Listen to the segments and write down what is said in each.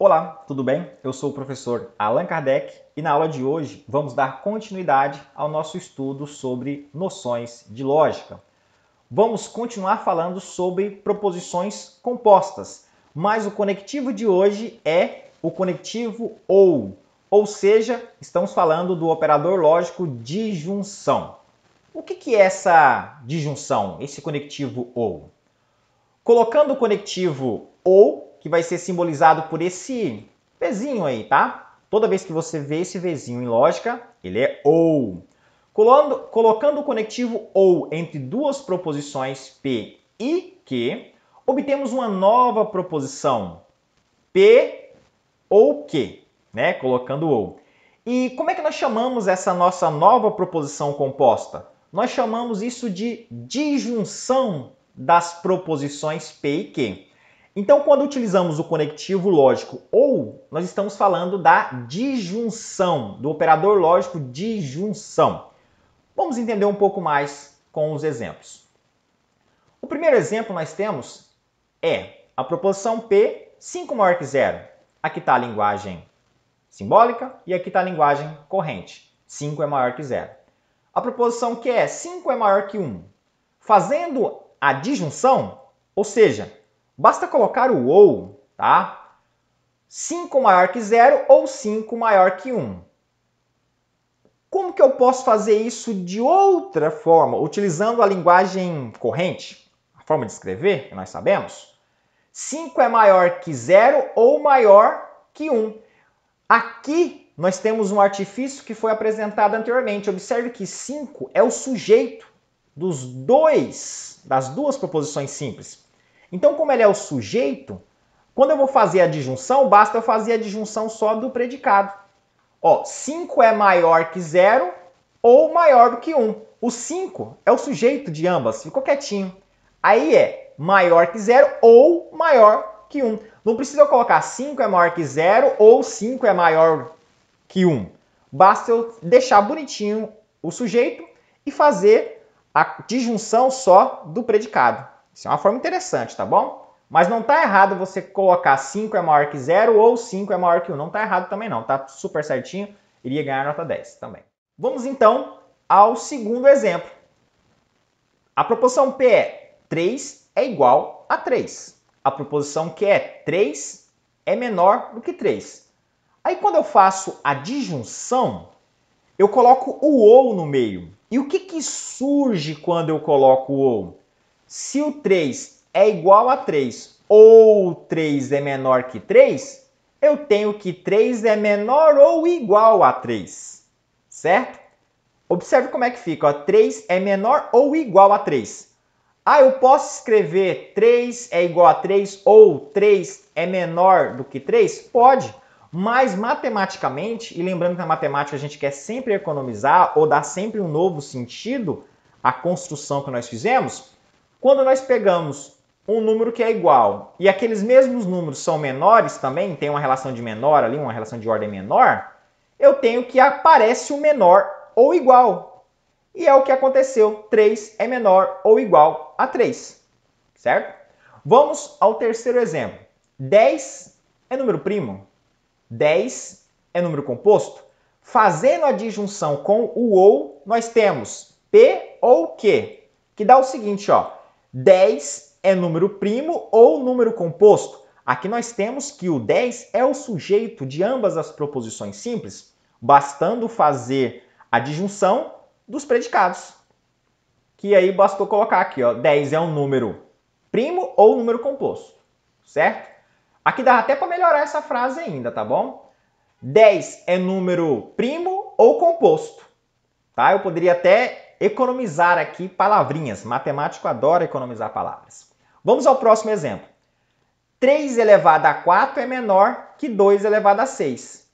Olá, tudo bem? Eu sou o professor Allan Kardec e na aula de hoje vamos dar continuidade ao nosso estudo sobre noções de lógica. Vamos continuar falando sobre proposições compostas, mas o conectivo de hoje é o conectivo ou seja, estamos falando do operador lógico disjunção. O que é essa disjunção, esse conectivo ou? Colocando o conectivo ou, que vai ser simbolizado por esse Vzinho aí, tá? Toda vez que você vê esse Vzinho em lógica, ele é ou. Colocando o conectivo ou entre duas proposições P e Q, obtemos uma nova proposição P ou Q, né? Colocando ou. E como é que nós chamamos essa nossa nova proposição composta? Nós chamamos isso de disjunção das proposições P e Q. Então, quando utilizamos o conectivo lógico ou, nós estamos falando da disjunção, do operador lógico disjunção. Vamos entender um pouco mais com os exemplos. O primeiro exemplo nós temos é a proposição P 5 maior que 0. Aqui está a linguagem simbólica e aqui está a linguagem corrente. 5 é maior que 0. A proposição Q é 5 é maior que 1. Fazendo a disjunção, ou seja, basta colocar o ou, tá? 5 maior que 0 ou 5 maior que 1. Como que eu posso fazer isso de outra forma, utilizando a linguagem corrente? A forma de escrever, que nós sabemos. 5 é maior que 0 ou maior que 1. Aqui nós temos um artifício que foi apresentado anteriormente. Observe que 5 é o sujeito das duas proposições simples. Então, como ele é o sujeito, quando eu vou fazer a disjunção, basta eu fazer a disjunção só do predicado. 5 é maior que 0 ou maior do que 1. O 5 é o sujeito de ambas, ficou quietinho. Aí é maior que 0 ou maior que 1. Não precisa eu colocar 5 é maior que 0 ou 5 é maior que 1. Basta eu deixar bonitinho o sujeito e fazer a disjunção só do predicado. Isso é uma forma interessante, tá bom? Mas não está errado você colocar 5 é maior que 0 ou 5 é maior que 1. Não está errado também não, tá super certinho. Iria ganhar nota 10 também. Vamos então ao segundo exemplo. A proposição P é 3 é igual a 3. A proposição Q é 3 é menor do que 3. Aí quando eu faço a disjunção, eu coloco o ou no meio. E o que surge quando eu coloco o ou? Se o 3 é igual a 3 ou 3 é menor que 3, eu tenho que 3 é menor ou igual a 3, certo? Observe como é que fica, 3 é menor ou igual a 3. Eu posso escrever 3 é igual a 3 ou 3 é menor do que 3? Pode, mas matematicamente, e lembrando que na matemática a gente quer sempre economizar ou dar sempre um novo sentido à construção que nós fizemos, quando nós pegamos um número que é igual e aqueles mesmos números são menores também, tem uma relação de menor ali, uma relação de ordem menor, eu tenho que aparece o menor ou igual. E é o que aconteceu, 3 é menor ou igual a 3, certo? Vamos ao terceiro exemplo. 10 é número primo? 10 é número composto? Fazendo a disjunção com o ou, nós temos P ou Q, que dá o seguinte, 10 é número primo ou número composto? Aqui nós temos que o 10 é o sujeito de ambas as proposições simples, bastando fazer a disjunção dos predicados. Que aí bastou colocar aqui, 10 é um número primo ou número composto, certo? Aqui dá até para melhorar essa frase ainda, tá bom? 10 é número primo ou composto, tá? Eu poderia até economizar aqui palavrinhas. Matemático adora economizar palavras. Vamos ao próximo exemplo. 3 elevado a 4 é menor que 2 elevado a 6.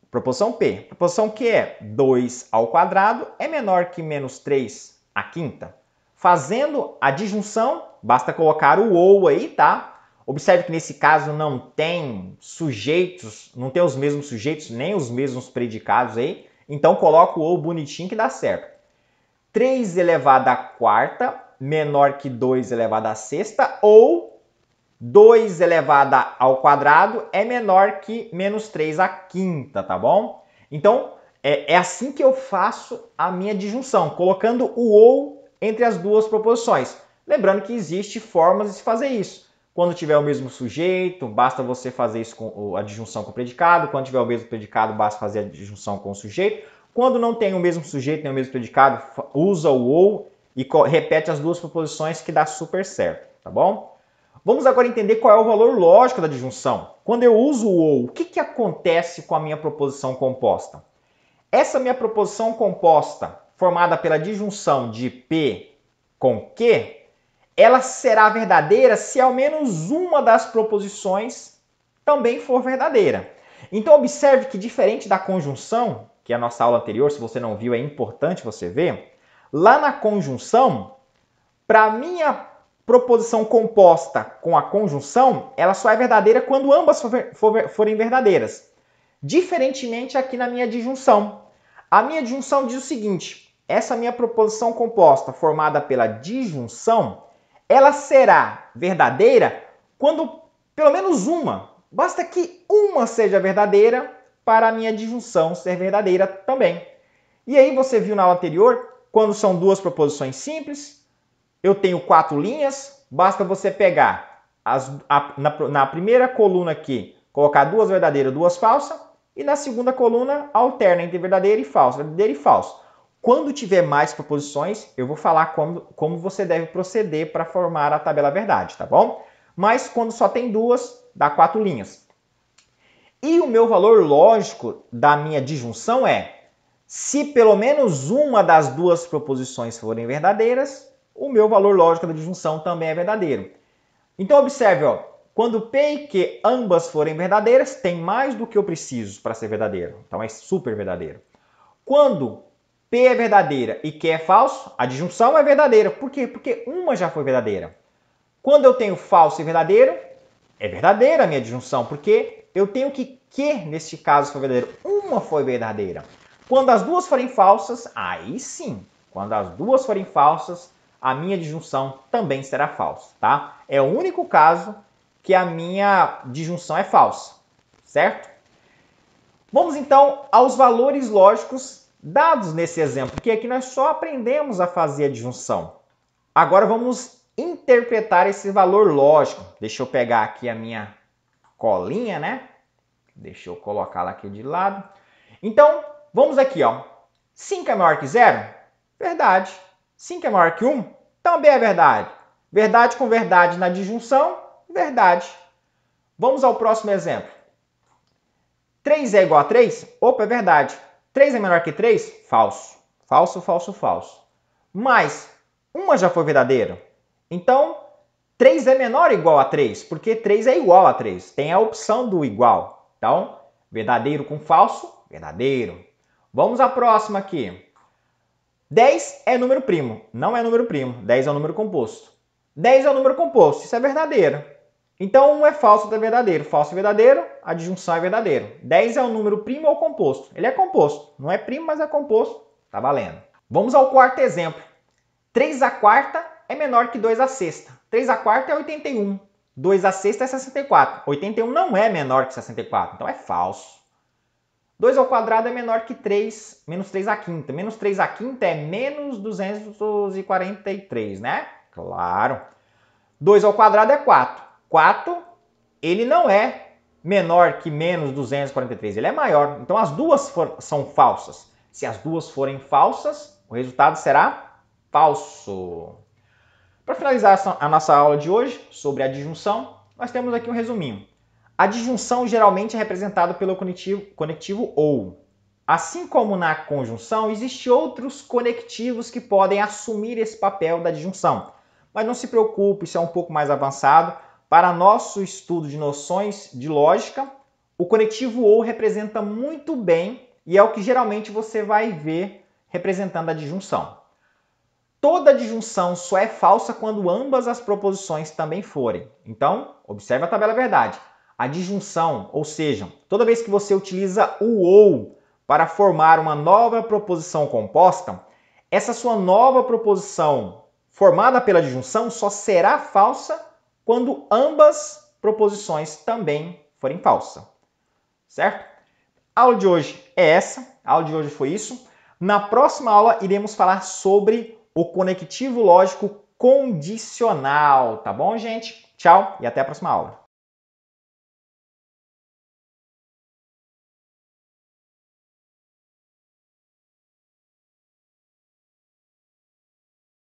Proposição P. Proposição Q é 2 ao quadrado é menor que menos 3 à quinta. Fazendo a disjunção, basta colocar o ou aí, tá? Observe que nesse caso não tem sujeitos, não tem os mesmos sujeitos, nem os mesmos predicados aí. Então coloca o ou bonitinho que dá certo. 3 elevado à quarta menor que 2 elevado à sexta ou 2 elevado ao quadrado é menor que menos 3 à quinta, tá bom? Então, é assim que eu faço a minha disjunção, colocando o ou entre as duas proposições. Lembrando que existe formas de se fazer isso. Quando tiver o mesmo sujeito, basta você fazer isso com a disjunção com o predicado. Quando tiver o mesmo predicado, basta fazer a disjunção com o sujeito. Quando não tem o mesmo sujeito nem o mesmo predicado, usa o ou e repete as duas proposições que dá super certo, tá bom? Vamos agora entender qual é o valor lógico da disjunção. Quando eu uso o ou, o que acontece com a minha proposição composta? Essa minha proposição composta, formada pela disjunção de P com Q, ela será verdadeira se ao menos uma das proposições também for verdadeira. Então observe que diferente da conjunção, que é a nossa aula anterior, se você não viu, é importante você ver, lá na conjunção, para a minha proposição composta com a conjunção, ela só é verdadeira quando ambas forem verdadeiras. Diferentemente aqui na minha disjunção. A minha disjunção diz o seguinte, essa minha proposição composta formada pela disjunção, ela será verdadeira quando pelo menos uma, basta que uma seja verdadeira para a minha disjunção ser verdadeira também. E aí você viu na aula anterior, quando são duas proposições simples, eu tenho 4 linhas, basta você pegar na primeira coluna aqui, colocar 2 verdadeiras e 2 falsas, e na segunda coluna alterna entre verdadeira e falso, verdadeiro e falso. Quando tiver mais proposições, eu vou falar como você deve proceder para formar a tabela verdade, tá bom? Mas quando só tem 2, dá 4 linhas. E o meu valor lógico da minha disjunção é, se pelo menos uma das duas proposições forem verdadeiras, o meu valor lógico da disjunção também é verdadeiro. Então observe, ó, quando P e Q ambas forem verdadeiras, tem mais do que eu preciso para ser verdadeiro. Então é super verdadeiro. Quando P é verdadeira e Q é falso, a disjunção é verdadeira. Por quê? Porque uma já foi verdadeira. Quando eu tenho falso e verdadeiro, é verdadeira a minha disjunção, porque eu tenho que Q, neste caso, foi verdadeiro. Uma foi verdadeira. Quando as duas forem falsas, aí sim. Quando as duas forem falsas, a minha disjunção também será falsa, tá? É o único caso que a minha disjunção é falsa, certo? Vamos então aos valores lógicos dados nesse exemplo, porque aqui nós só aprendemos a fazer a disjunção. Agora vamos interpretar esse valor lógico. Deixa eu pegar aqui a minha colinha, né? Deixa eu colocá-la aqui de lado. Então, vamos aqui, ó. 5 é maior que 0? Verdade. 5 é maior que 1? Também é verdade. Verdade com verdade na disjunção? Verdade. Vamos ao próximo exemplo. 3 é igual a 3? Opa, é verdade. 3 é menor que 3? Falso. Falso, falso, falso. Mas, uma já foi verdadeira. Então, 3 é menor ou igual a 3? Porque 3 é igual a 3. Tem a opção do igual. Então, verdadeiro com falso, verdadeiro. Vamos à próxima aqui. 10 é número primo. Não é número primo. 10 é um número composto. 10 é um número composto. Isso é verdadeiro. Então, 1 é falso, outro é verdadeiro. Falso e verdadeiro, a disjunção é verdadeiro. 10 é um número primo ou composto? Ele é composto. Não é primo, mas é composto. Tá valendo. Vamos ao quarto exemplo. 3 à quarta é menor que 2 à sexta. 3 à quarta é 81. 2 à sexta é 64. 81 não é menor que 64, então é falso. 2 ao quadrado é menor que 3, menos 3 à quinta. Menos 3 à quinta é menos 243, né? Claro. 2 ao quadrado é 4. 4, ele não é menor que menos 243, ele é maior. Então as duas são falsas. Se as duas forem falsas, o resultado será falso. Para finalizar a nossa aula de hoje sobre a disjunção, nós temos aqui um resuminho. A disjunção geralmente é representada pelo conectivo ou. Assim como na conjunção, existem outros conectivos que podem assumir esse papel da disjunção. Mas não se preocupe, isso é um pouco mais avançado. Para nosso estudo de noções de lógica, o conectivo ou representa muito bem e é o que geralmente você vai ver representando a disjunção. Toda disjunção só é falsa quando ambas as proposições também forem. Então, observe a tabela verdade. A disjunção, ou seja, toda vez que você utiliza o ou para formar uma nova proposição composta, essa sua nova proposição formada pela disjunção só será falsa quando ambas proposições também forem falsas. Certo? A aula de hoje é essa. A aula de hoje foi isso. Na próxima aula, iremos falar sobre o conectivo lógico condicional. Tá bom, gente? Tchau e até a próxima aula.